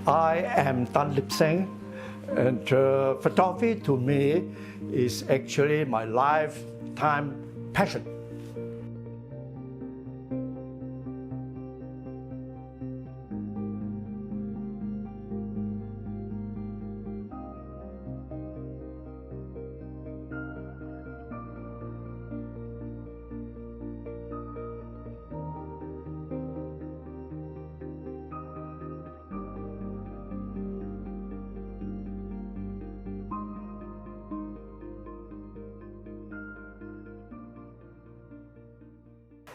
I am Tan Lip Seng, and photography to me is actually my lifetime passion.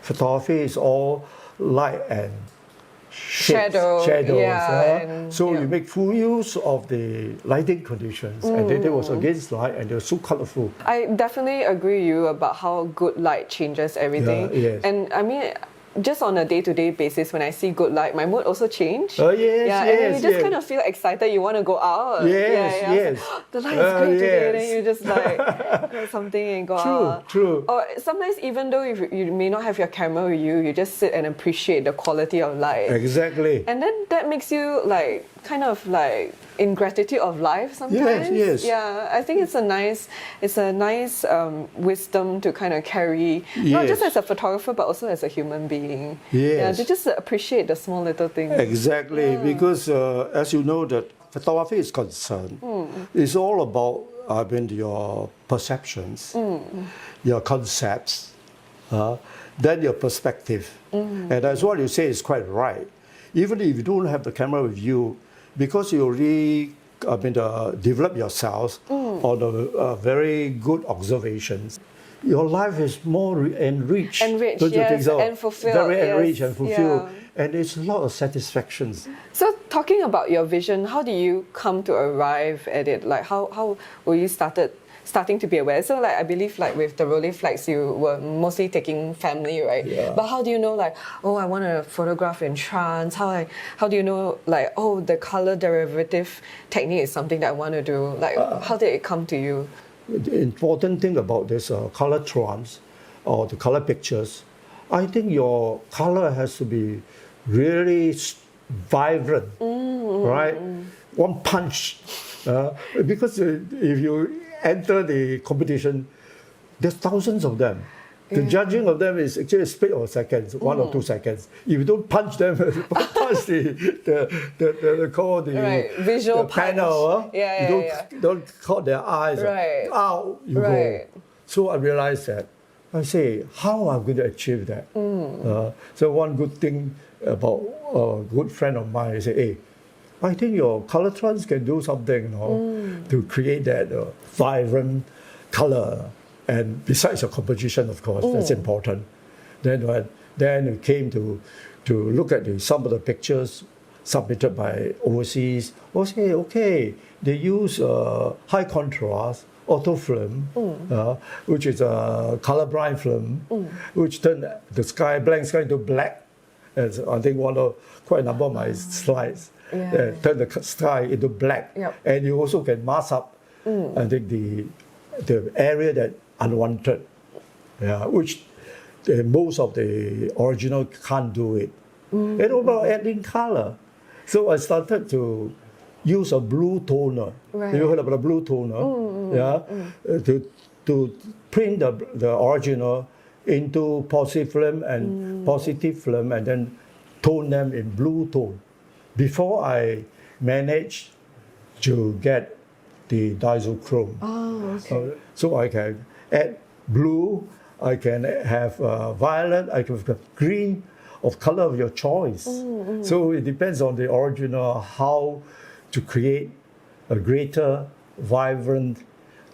Photography is all light and shadows. Yeah, So you make full use of the lighting conditions, and then there was against light, and they were so colorful. I definitely agree with you about how good light changes everything. Yes. And I mean, just on a day-to-day basis, when I see good light, my mood also change. Oh yes, yeah, and then you just kind of feel excited. You want to go out. Yes. The light is great today. Then you just like do something and go out. True. Or sometimes even though if you may not have your camera with you, you just sit and appreciate the quality of light. Exactly. And then that makes you like kind of like in gratitude of life sometimes. Yes. Yeah, I think it's a nice wisdom to kind of carry, not just as a photographer but also as a human being. Yes. Yeah, to just appreciate the small little things. Exactly, because as you know that photography is concerned, it's all about your perceptions, your concepts, then your perspective. And that's what you say is quite right. Even if you don't have the camera with you, because you already develop yourself on a very good observations, your life is more enriched. Enriched, don't you think so? and fulfilled. Very enriched and fulfilled. Yeah. And it's a lot of satisfactions. So talking about your vision, how do you come to arrive at it? Like how were you starting to be aware? So like I believe like with the Rolleiflex you were mostly taking family, right? Yeah. But how do you know like, oh, I want to photograph in trance? How do you know like, oh, the color derivative technique is something that I want to do? Like how did it come to you? The important thing about this color trance or the color pictures, I think your color has to be really vibrant, right? One punch. Because if you enter the competition, there's thousands of them. The judging of them is actually a split of seconds, 1 or 2 seconds. If you don't punch them, punch the visual panel, you don't caught their eyes. Right. Out you go. So I realized that. I say, how am I going to achieve that? So one good thing about a good friend of mine, he said, hey, I think your color trance can do something, to create that vibrant color. And besides your composition, of course, that's important. Then we came to look at some of the pictures submitted by overseas. Okay, they use high contrast auto film, which is a colorblind film, which turned the blank sky into black. As I think quite a number of my slides turn the sky into black. Yep. And you also can mask up, I think the area that unwanted, which most of the original can't do it. And about adding color, so I started to use a blue toner. Right. Have you heard about a blue toner? To print the original into positive film and then tone them in blue tone. Before I managed to get the diisochrome. So I can add blue, I can have violet, I can have green of color of your choice. So it depends on the original how to create a greater vibrant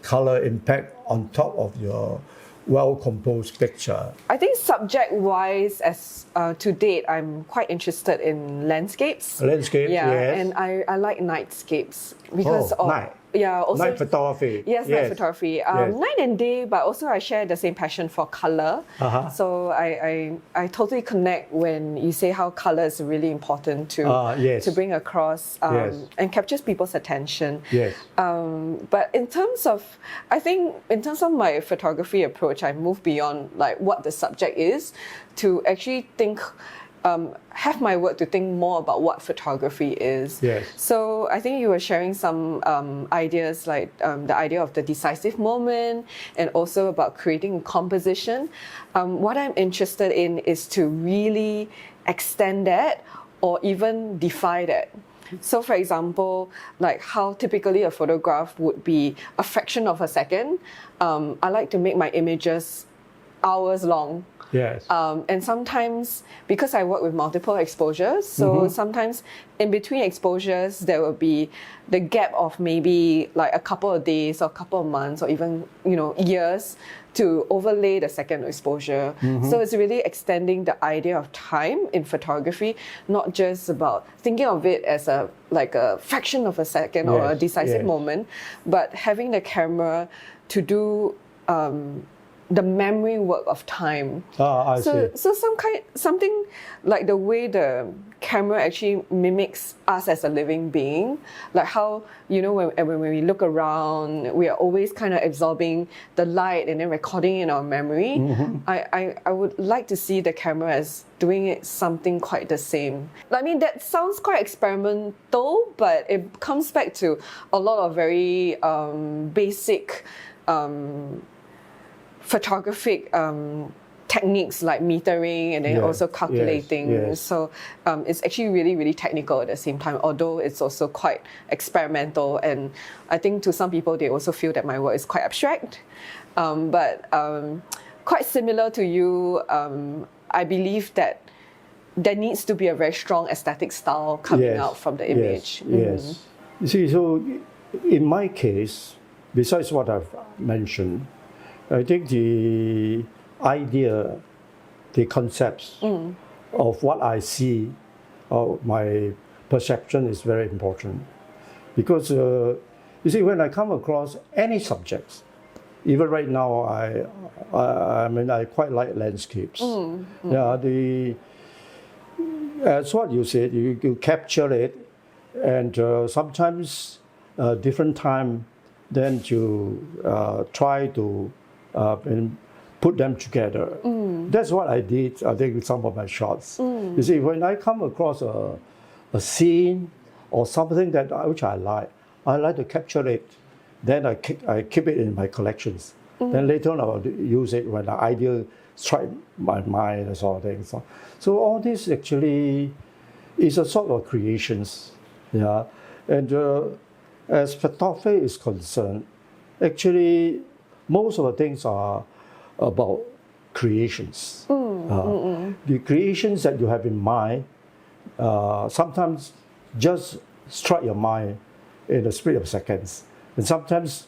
color impact on top of your well-composed picture. I think subject-wise, as to date, I'm quite interested in landscapes. Landscapes, yes. And I like nightscapes because of night. Also night photography. Yes, night photography. Night and day, but also I share the same passion for color. So I totally connect when you say how color is really important to bring across and captures people's attention. Yes. But in terms of my photography approach, I move beyond like what the subject is to actually think have my work to think more about what photography is. Yes. So I think you were sharing some ideas like the idea of the decisive moment and also about creating composition. What I'm interested in is to really extend that or even defy that. So for example, like how typically a photograph would be a fraction of a second, I like to make my images hours long. Yes. And sometimes, because I work with multiple exposures, so sometimes in between exposures, there will be the gap of maybe like a couple of days or a couple of months or even, years to overlay the second exposure. So it's really extending the idea of time in photography, not just about thinking of it as a fraction of a second or a decisive moment, but having the camera to do the memory work of time. I see. So something like the way the camera actually mimics us as a living being, like how when we look around, we are always kind of absorbing the light and then recording in our memory. I would like to see the camera as doing it something quite the same. I mean, that sounds quite experimental, but it comes back to a lot of very basic photographic techniques like metering and then also calculating. Yes. So it's actually really, really technical at the same time, although it's also quite experimental. And I think to some people, they also feel that my work is quite abstract. But quite similar to you, I believe that there needs to be a very strong aesthetic style coming out from the image. Yes. You see, so in my case, besides what I've mentioned, I think the idea, the concepts of what I see, of my perception is very important. Because, you see, when I come across any subjects, even right now, I quite like landscapes. As what you said, you capture it, and sometimes different time, then you try to and put them together. That's what I did, I think, with some of my shots. You see, when I come across a scene or something which I like to capture it. Then I keep it in my collections. Then later on, I will use it when the idea strikes my mind and sort of thing. So all this actually is a sort of creations. And as photography is concerned, actually, most of the things are about creations. The creations that you have in mind sometimes just strike your mind in a split of seconds. And sometimes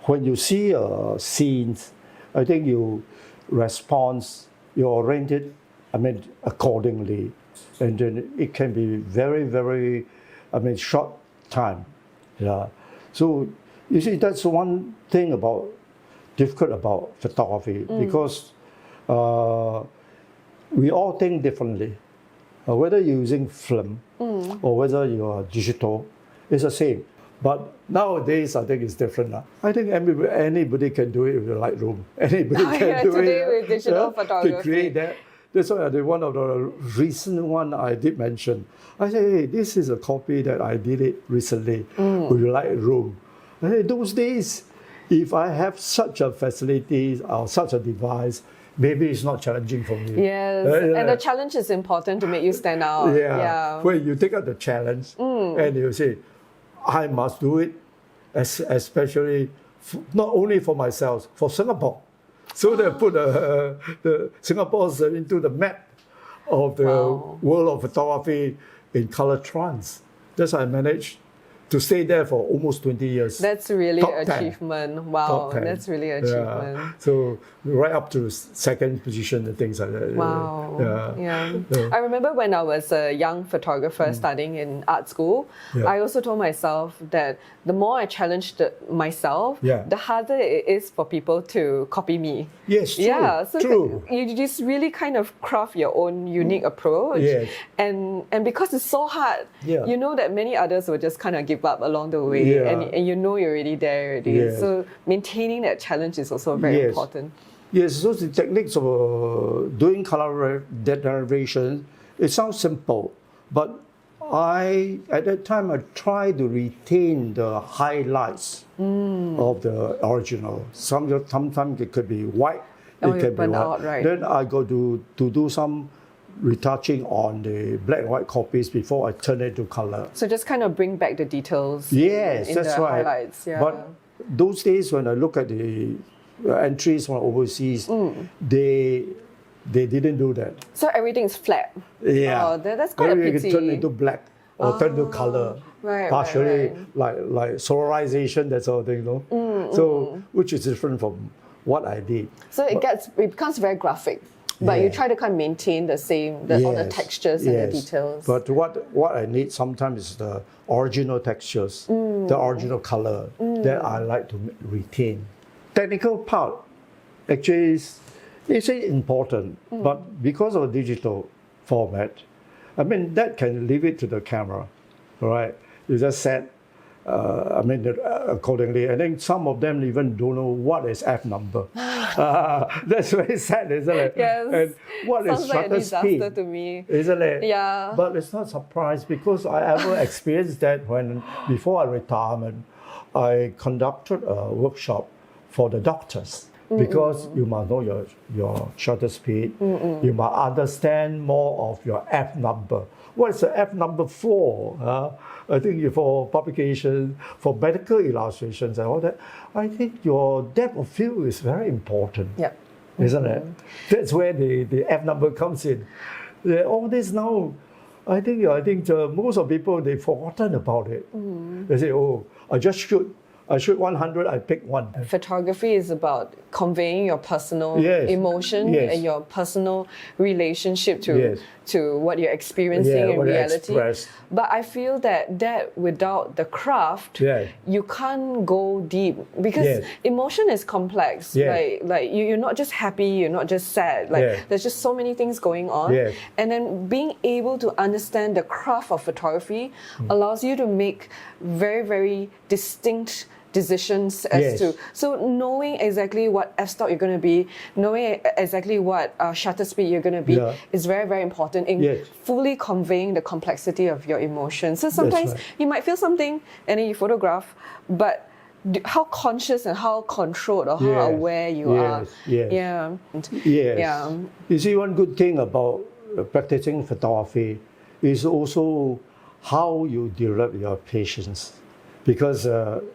when you see scenes, I think you respond, you arrange it, accordingly. And then it can be very, very, short time. So you see, that's one thing difficult about photography, because we all think differently. Whether you're using film or whether you're digital, it's the same. But nowadays, I think it's different. I think anybody can do it with a Lightroom. Anybody can do today it with digital photography. to create that. That's why one of the recent one I did mention. I say, hey, this is a copy that I did it recently with Lightroom. Hey, those days, if I have such a facility or such a device, maybe it's not challenging for me. Yes, and the challenge is important to make you stand out. When you take up the challenge and you say, I must do it, especially not only for myself, for Singapore. So they put the Singapore into the map of the world of photography in color trance. That's how I managed to stay there for almost 20 years. That's really an achievement. Wow, that's really an achievement. So right up to second position and things like that. Wow. I remember when I was a young photographer studying in art school, I also told myself that the more I challenged myself, the harder it is for people to copy me. Yes, true. So true. You just really kind of craft your own unique approach. And because it's so hard, you know that many others will just kind of give up along the way, and you know you're already there already. So maintaining that challenge is also very important. Yes, so the techniques of doing color degeneration it sounds simple, but at that time, I tried to retain the highlights of the original. Sometimes it could be white, it can be white. Right. Then I go to do some retouching on the black and white copies before I turn it to color. So just kind of bring back the details. Yes, in that's the right. Highlights. Yeah. But those days when I look at the entries from overseas, they didn't do that. So everything's flat. Yeah. Oh, that's quite a pity. You can turn into black or turn to color. Right, partially like solarization, that sort of thing, you know? So which is different from what I did. So it becomes very graphic. But you try to kind of maintain the same, all the textures and the details. But what I need sometimes is the original textures, the original color that I like to retain. Technical part actually is important, but because of digital format, I mean, that can leave it to the camera, right? You just set, accordingly. And then some of them even don't know what is F number. That's very sad, isn't it? Yes. And what is shutter speed? Sounds like a disaster to me. Isn't it? Yeah. But it's not surprise because I ever experienced that before I retirement, I conducted a workshop for the doctors. Because you must know your shutter speed, you must understand more of your F number. What is the F number for? I think for publication, for medical illustrations and all that, I think your depth of field is very important. Yep. Isn't it? That's where the F number comes in. All this now, I think most of people, they've forgotten about it. They say, oh, I shoot 100, I pick one. Photography is about conveying your personal emotion and your personal relationship to what you're experiencing in reality. But I feel that without the craft, you can't go deep because emotion is complex. Like you're not just happy, you're not just sad. There's just so many things going on. And then being able to understand the craft of photography allows you to make very, very distinct decisions as to, so knowing exactly what f-stop you're going to be, knowing exactly what shutter speed you're going to be is very, very important in fully conveying the complexity of your emotions. So sometimes you might feel something and then you photograph, but how conscious and how controlled or how aware you are. You see, one good thing about practicing photography is also how you develop your patience. Because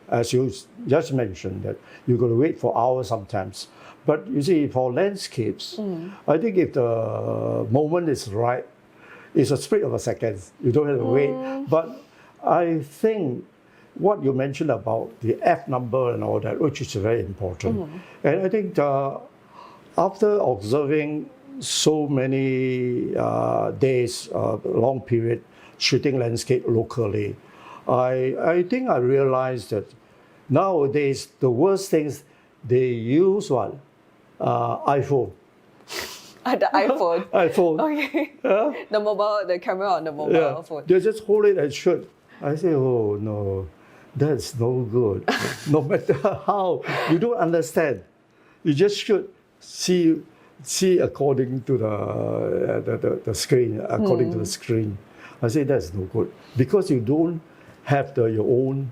as you just mentioned, that you're going to wait for hours sometimes. But you see, for landscapes, I think if the moment is right, it's a split of a second. You don't have to wait. But I think what you mentioned about the F number and all that, which is very important. And I think after observing so many days, long period, shooting landscape locally, I think I realized that nowadays the worst things they use iPhone. The iPhone. iPhone. Okay. The camera on the mobile phone. They just hold it and shoot. I say, oh no, that's no good. No matter how, you don't understand. You just should see according to the screen, according to the screen. I say that's no good because you don't have your own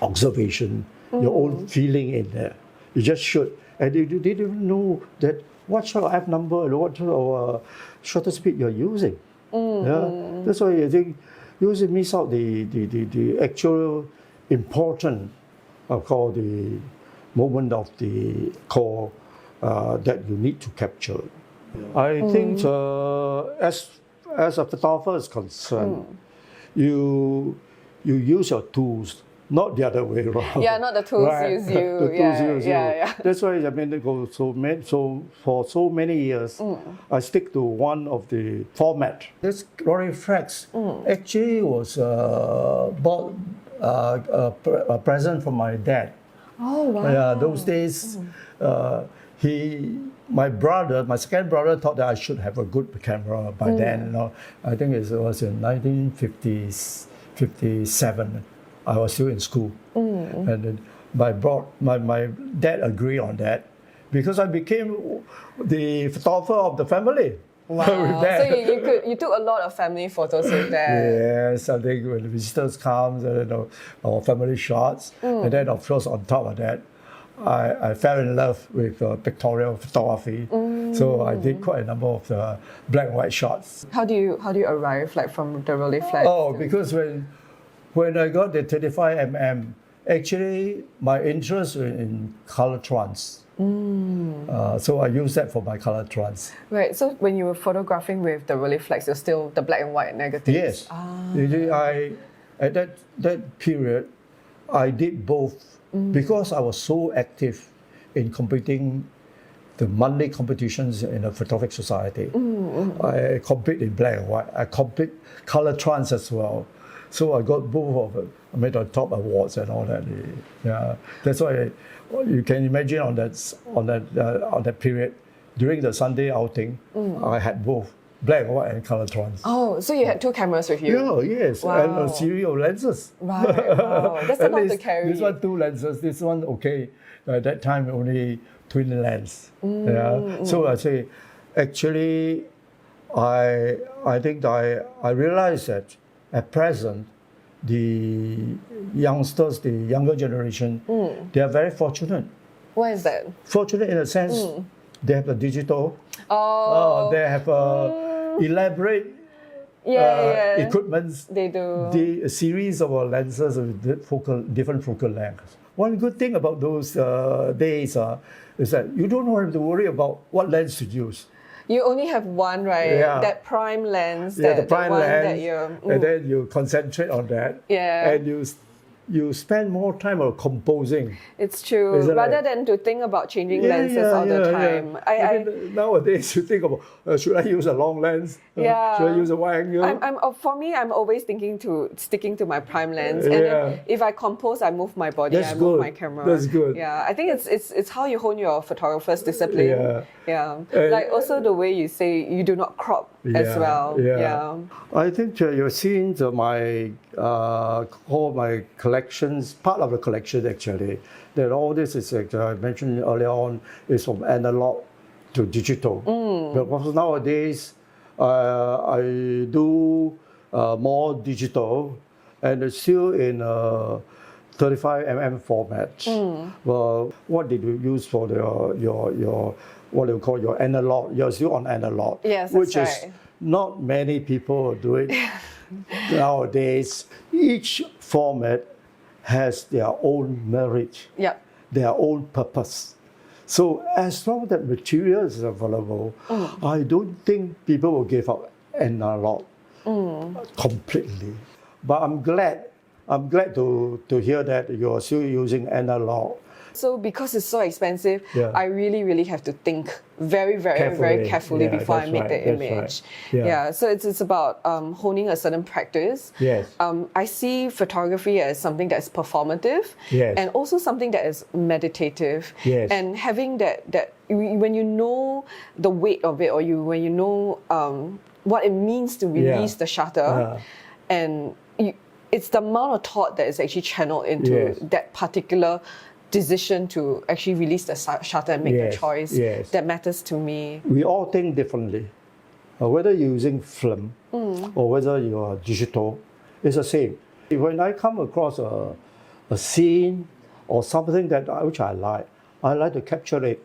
observation, your own feeling in there. You just shoot. And you didn't even know that what sort of F number and what sort of shutter speed you're using. That's why I think you also miss out the actual important, called the moment of the call that you need to capture. I think as a photographer is concerned, you use your tools, not the other way around. Yeah, not the tools use you. The tools use you. That's why I mean, for so many years, I stick to one of the format. This reflex actually was bought a present from my dad. Oh wow! Yeah, those days, my second brother thought that I should have a good camera by then. I think it was in 1957. I was still in school, and then my dad agreed on that because I became the photographer of the family. Wow. So you took a lot of family photos with that. Yes, I think when visitors come, our family shots, and then of course on top of that, I fell in love with pictorial photography. So I did quite a number of black and white shots. How do you arrive from the reflex? Oh, because when I got the 35mm, actually my interest was in color trans. So I use that for my color trans. Right. So when you were photographing with the reflex, you're still the black and white negatives. Yes. At that period, I did both because I was so active in competing the monthly competitions in the Photographic Society. I compete in black and white. I compete color trans as well. So I got both of them. I made the top awards and all that. Yeah, that's why you can imagine on that period during the Sunday outing, I had both black and white and color trans. Oh, so you had two cameras with you? Yeah, yes, wow. And a series of lenses. Right, wow, that's a lot to carry. This one 2 lenses. This one okay. At that time only twin lens. Yeah, so I say, actually, I think I realized that at present, the youngsters, the younger generation, they are very fortunate. Why is that? Fortunate in a sense, they have the digital. They have elaborate equipments. They do. A series of lenses with different focal lengths. One good thing about those days is that you don't have to worry about what lens to use. You only have one, right? Yeah. That prime lens. Yeah, the prime lens. That you, and then you concentrate on that. Yeah. And you spend more time on composing. It's true. Rather than to think about changing lenses all the time. Nowadays, you think about, should I use a long lens? Should I use a wide angle? For me, I'm always sticking to my prime lens. And then if I compose, I move my body, I move my camera. That's good. Yeah, I think it's how you hone your photographer's discipline. Yeah. Like also the way you say you do not crop as well. Yeah. I think you've seen all my collections, part of the collection actually, that all this is, like I mentioned earlier on, is from analog to digital. Because nowadays, I do more digital, and it's still in 35mm format. Well, what did you use for your what do you call your analog? You're still on analog. Yes, which that's is right. Not many people do it nowadays. Each format has their own merit, their own purpose. So as long as that material is available, I don't think people will give up analog completely. But I'm glad to hear that you're still using analog. So because it's so expensive, I really have to think very carefully before I make the image. So it's about honing a certain practice. I see photography as something that's performative and also something that is meditative. And having that when you know the weight of it, or when you know what it means to release the shutter, and it's the amount of thought that is actually channeled into that particular decision to actually release the shutter and make the choice that matters to me. We all think differently. Whether you're using film or whether you are digital, it's the same. When I come across a scene or something which I like to capture it.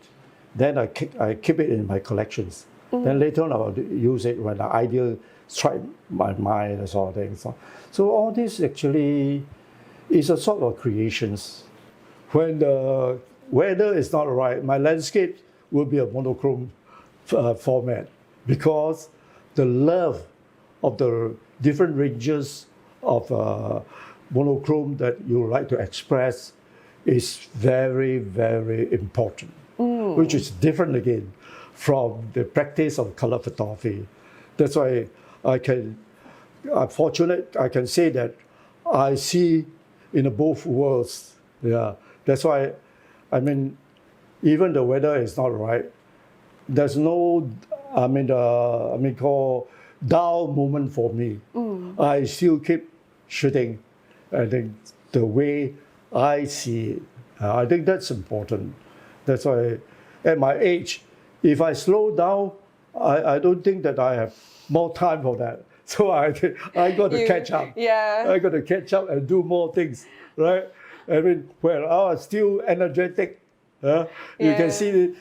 Then I keep it in my collections. Then later on I will use it when the idea strikes my mind and sort of things. So all this actually is a sort of creations. When the weather is not right, my landscape will be a monochrome format, because the love of the different ranges of monochrome that you like to express is very important, which is different again from the practice of color photography. That's why I'm fortunate I can say that I see in both worlds. That's why, even the weather is not right, there's no, call dull moment for me. I still keep shooting. I think the way I see it, I think that's important. That's why, at my age, if I slow down, I don't think that I have more time for that. So I got to catch up. Yeah. I got to catch up and do more things, right? I mean, I'm still energetic. You can see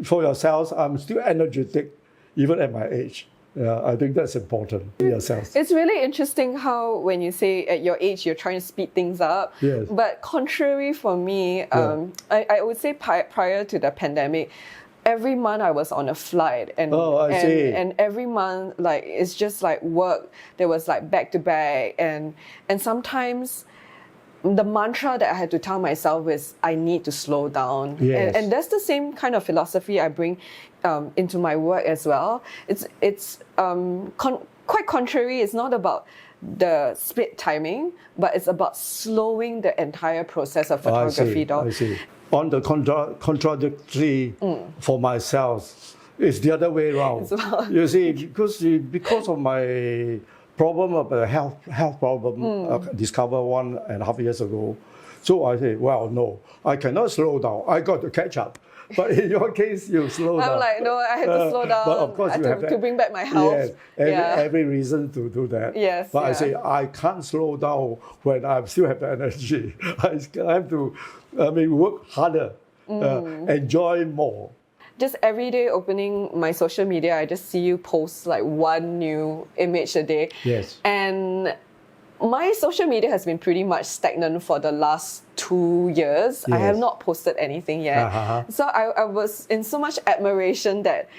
for yourselves, I'm still energetic, even at my age. Yeah, I think that's important in yourself. It's really interesting how when you say at your age you're trying to speed things up. Yes. But contrary for me, I would say prior to the pandemic, every month I was on a flight, and and every month like it's just like work. There was like back to back, and sometimes the mantra that I had to tell myself is I need to slow down. Yes. And that's the same kind of philosophy I bring into my work as well. It's quite contrary. It's not about the split timing, but it's about slowing the entire process of photography down. I see. On the contradictory for myself, it's the other way around. You see, because of my problem of a health problem discovered 1.5 years ago. So I say, well, no, I cannot slow down. I got to catch up. But in your case, you slow down. I'm like, no, I have to slow down. But of course, you have to bring back my health. Yes, every reason to do that. Yes. But I say, I can't slow down when I still have the energy. I have to, work harder, enjoy more. Just every day opening my social media, I just see you post like one new image a day. Yes. And my social media has been pretty much stagnant for the last 2 years. Yes. I have not posted anything yet. So I was in so much admiration that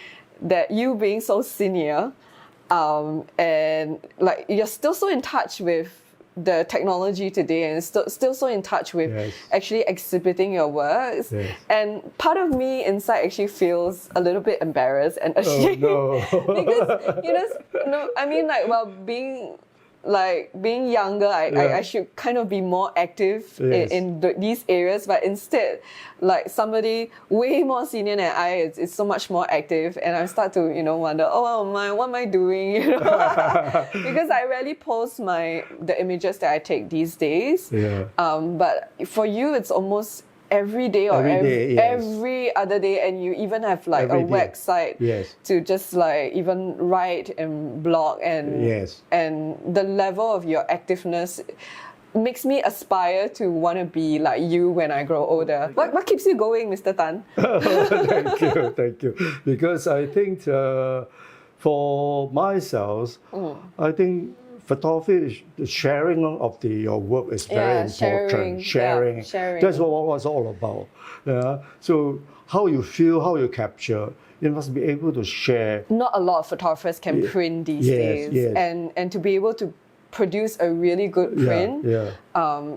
you being so senior, and like you're still so in touch with the technology today, and still so in touch with actually exhibiting your works. Yes. And part of me inside actually feels a little bit embarrassed and ashamed. Oh, because being younger, I should kind of be more active in these areas, but instead, like somebody way more senior than I is so much more active, and I start to wonder, what am I doing? Because I rarely post the images that I take these days. Yeah. But for you, it's almost every day or every other day, and you even have like a website to just like even write and blog, and the level of your activeness makes me aspire to want to be like you when I grow older. What keeps you going, Mr. Tan? Thank you. Because I think for myself, I think photography, the sharing of your work is very important. Sharing. That's what it's all about. So how you feel, how you capture, you must be able to share. Not a lot of photographers can print these days. And to be able to produce a really good print,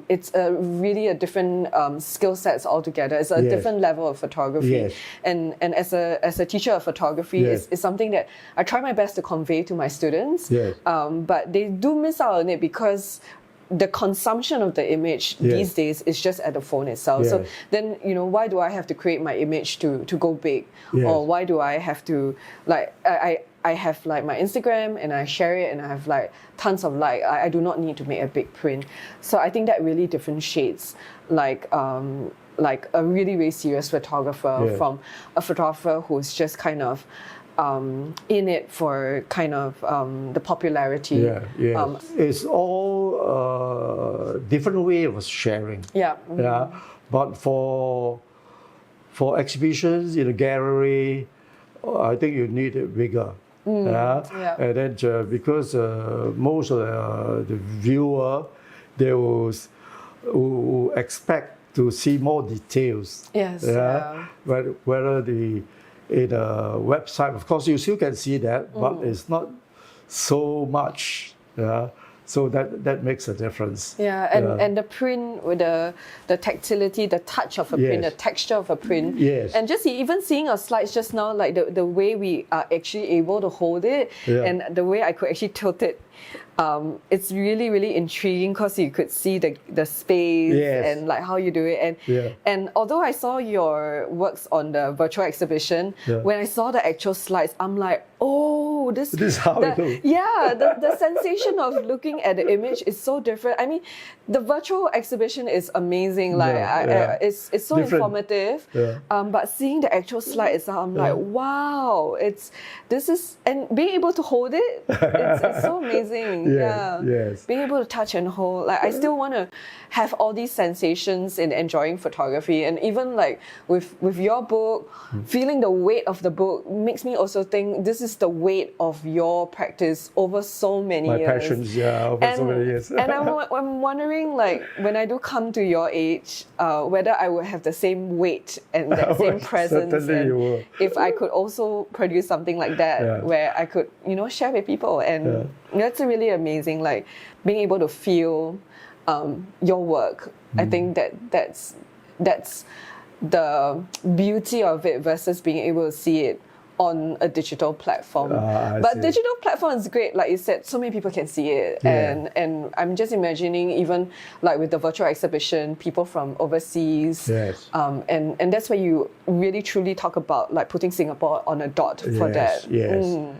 it's a different skill sets altogether. It's a different level of photography. And as a teacher of photography, it's something that I try my best to convey to my students. But they do miss out on it because the consumption of the image these days is just at the phone itself. So then, why do I have to create my image to go big? Or why do I have to, like, I have like my Instagram and I share it and I have like tons of like, I do not need to make a big print. So I think that really differentiates like a really, really serious photographer from a photographer who's just kind of in it for kind of the popularity. It's all different way of sharing. But for exhibitions in a gallery, I think you need it bigger. And then because most of the viewer, they will expect to see more details. Whether in a website, of course, you still can see that, but it's not so much. So that makes a difference. And the print with the tactility, the touch of a print, the texture of a print. And just even seeing our slides just now, like the way we are actually able to hold it and the way I could actually tilt it. It's really, really intriguing because you could see the space and like how you do it. And although I saw your works on the virtual exhibition, when I saw the actual slides, I'm like, oh, this is how it looks. Yeah, the sensation of looking at the image is so different. I mean, the virtual exhibition is amazing. Like, it's so different. Informative. Yeah. But seeing the actual slide itself, I'm like, wow, and being able to hold it, it's so amazing. Yes. Being able to touch and hold. Like, I still want to have all these sensations in enjoying photography, and even like with your book, feeling the weight of the book makes me also think this is the weight of your practice over so many years. My passions, over so many years. And I'm wondering, like, when I do come to your age, whether I will have the same weight and that same presence, and if I could also produce something like that, where I could, share with people, and that's really amazing. Like, being able to feel your work. I think that's the beauty of it versus being able to see it on a digital platform. But digital platform is great, like you said, so many people can see it. And I'm just imagining, even like with the virtual exhibition, people from overseas. And that's where you really truly talk about like putting Singapore on a dot for that. Yes.